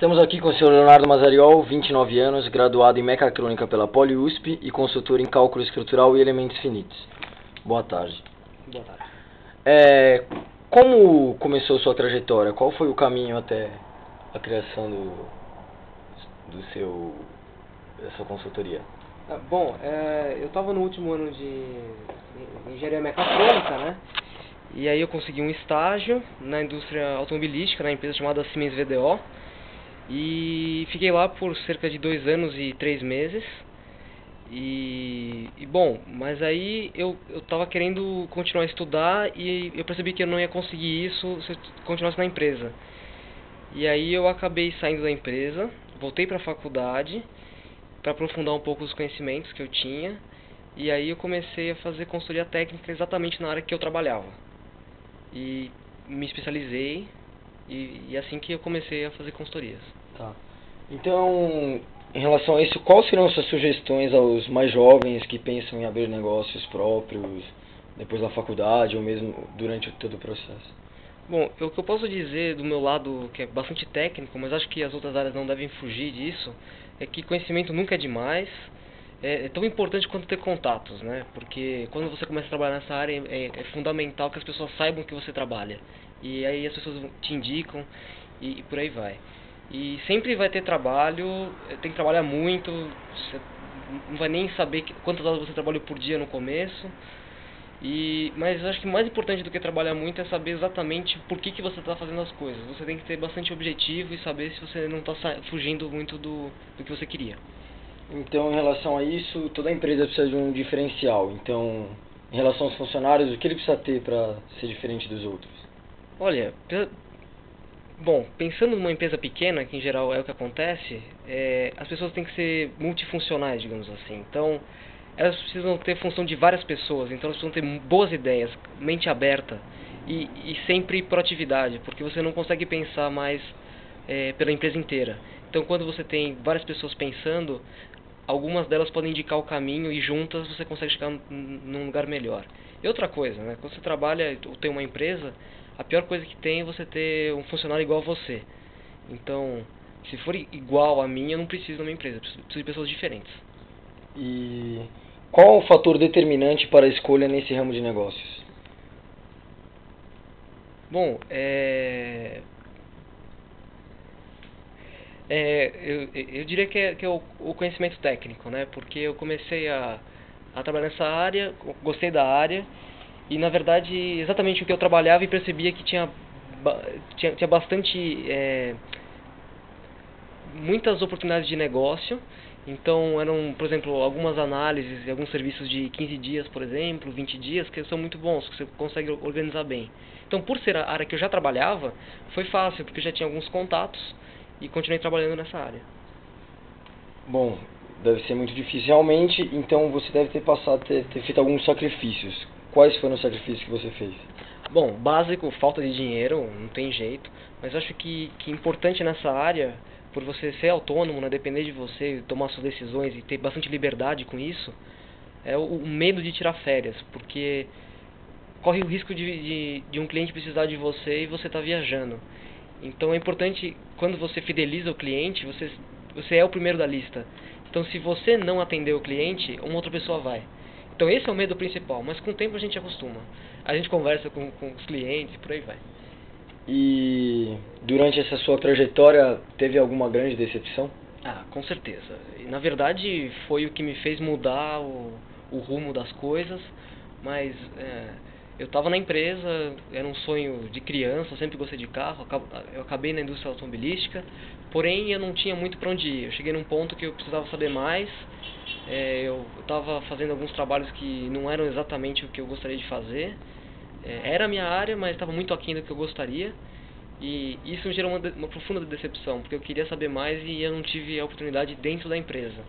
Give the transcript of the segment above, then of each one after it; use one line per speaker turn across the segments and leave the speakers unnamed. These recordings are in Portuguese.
Estamos aqui com o Sr. Leonardo Mazariol, 29 anos, graduado em Mecatrônica pela Poli-USP e consultor em Cálculo Estrutural e Elementos Finitos. Boa tarde.
Boa tarde.
Como começou sua trajetória? Qual foi o caminho até a criação da sua consultoria?
Eu estava no último ano de engenharia mecatrônica, né? E aí eu consegui um estágio na indústria automobilística, na empresa chamada Siemens VDO. E fiquei lá por cerca de 2 anos e 3 meses. Mas aí eu estava querendo continuar a estudar e eu percebi que eu não ia conseguir isso se eu continuasse na empresa. E aí eu acabei saindo da empresa, voltei para a faculdade para aprofundar um pouco os conhecimentos que eu tinha. E aí eu comecei a fazer consultoria técnica exatamente na área que eu trabalhava. E me especializei e assim que eu comecei a fazer consultorias.
Tá. Então, em relação a isso, quais serão suas sugestões aos mais jovens que pensam em abrir negócios próprios depois da faculdade ou mesmo durante todo o processo?
Bom, o que eu posso dizer do meu lado, que é bastante técnico, mas acho que as outras áreas não devem fugir disso, é que conhecimento nunca é demais. É tão importante quanto ter contatos, né? Porque quando você começa a trabalhar nessa área é fundamental que as pessoas saibam que você trabalha. E aí as pessoas te indicam e por aí vai. E sempre vai ter trabalho, tem que trabalhar muito, você não vai nem saber quantas horas você trabalhou por dia no começo. Mas eu acho que mais importante do que trabalhar muito é saber exatamente por que você está fazendo as coisas. Você tem que ter bastante objetivo e saber se você não está fugindo muito do que você queria.
Então, em relação a isso, toda empresa precisa de um diferencial. Então, em relação aos funcionários, o que ele precisa ter para ser diferente dos outros?
Olha, pensando numa empresa pequena, que em geral é o que acontece, as pessoas têm que ser multifuncionais, digamos assim. Então, elas precisam ter função de várias pessoas, então elas precisam ter boas ideias, mente aberta e sempre proatividade, porque você não consegue pensar mais pela empresa inteira. Então, quando você tem várias pessoas pensando, algumas delas podem indicar o caminho e juntas você consegue chegar num lugar melhor. E outra coisa, né? Quando você trabalha ou tem uma empresa, a pior coisa que tem é você ter um funcionário igual a você. Então, se for igual a mim, eu não preciso de uma empresa, eu preciso de pessoas diferentes.
E qual é o fator determinante para a escolha nesse ramo de negócios?
Bom, eu diria que é o conhecimento técnico, né? Porque eu comecei a trabalhar nessa área, gostei da área e na verdade exatamente o que eu trabalhava e percebia que tinha bastante muitas oportunidades de negócio. Então eram, por exemplo, algumas análises e alguns serviços de 15 dias, por exemplo, 20 dias, que são muito bons, que você consegue organizar bem. Então, por ser a área que eu já trabalhava, foi fácil, porque eu já tinha alguns contatos e continuei trabalhando nessa área.
Bom, deve ser muito difícil realmente, então você deve ter feito alguns sacrifícios. Quais foram os sacrifícios que você fez?
Bom, básico, falta de dinheiro, não tem jeito, mas acho que importante nessa área, por você ser autônomo, né, depender de você, tomar suas decisões e ter bastante liberdade com isso, é o medo de tirar férias, porque corre o risco de um cliente precisar de você e você está viajando. Então é importante, quando você fideliza o cliente, você é o primeiro da lista. Então se você não atender o cliente, uma outra pessoa vai. Então esse é o medo principal, mas com o tempo a gente acostuma. A gente conversa com os clientes e por aí vai.
E durante essa sua trajetória, teve alguma grande decepção?
Ah, com certeza. E, na verdade, foi o que me fez mudar o rumo das coisas, mas eu estava na empresa, era um sonho de criança, eu sempre gostei de carro, eu acabei na indústria automobilística, porém eu não tinha muito para onde ir. Eu cheguei num ponto que eu precisava saber mais, eu estava fazendo alguns trabalhos que não eram exatamente o que eu gostaria de fazer, era a minha área, mas estava muito aquém do que eu gostaria. E isso me gerou uma profunda decepção, porque eu queria saber mais e eu não tive a oportunidade dentro da empresa.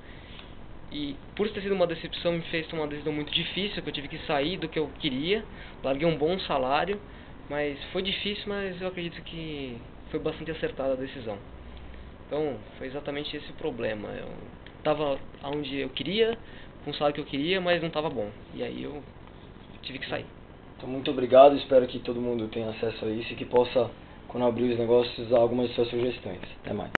E por ter sido uma decepção, me fez tomar uma decisão muito difícil, que eu tive que sair do que eu queria, larguei um bom salário, mas foi difícil, mas eu acredito que foi bastante acertada a decisão. Então, foi exatamente esse o problema. Eu estava onde eu queria, com o salário que eu queria, mas não estava bom. E aí eu tive que sair.
Então, muito obrigado, espero que todo mundo tenha acesso a isso e que possa, quando abrir os negócios, usar algumas de suas sugestões. Até mais.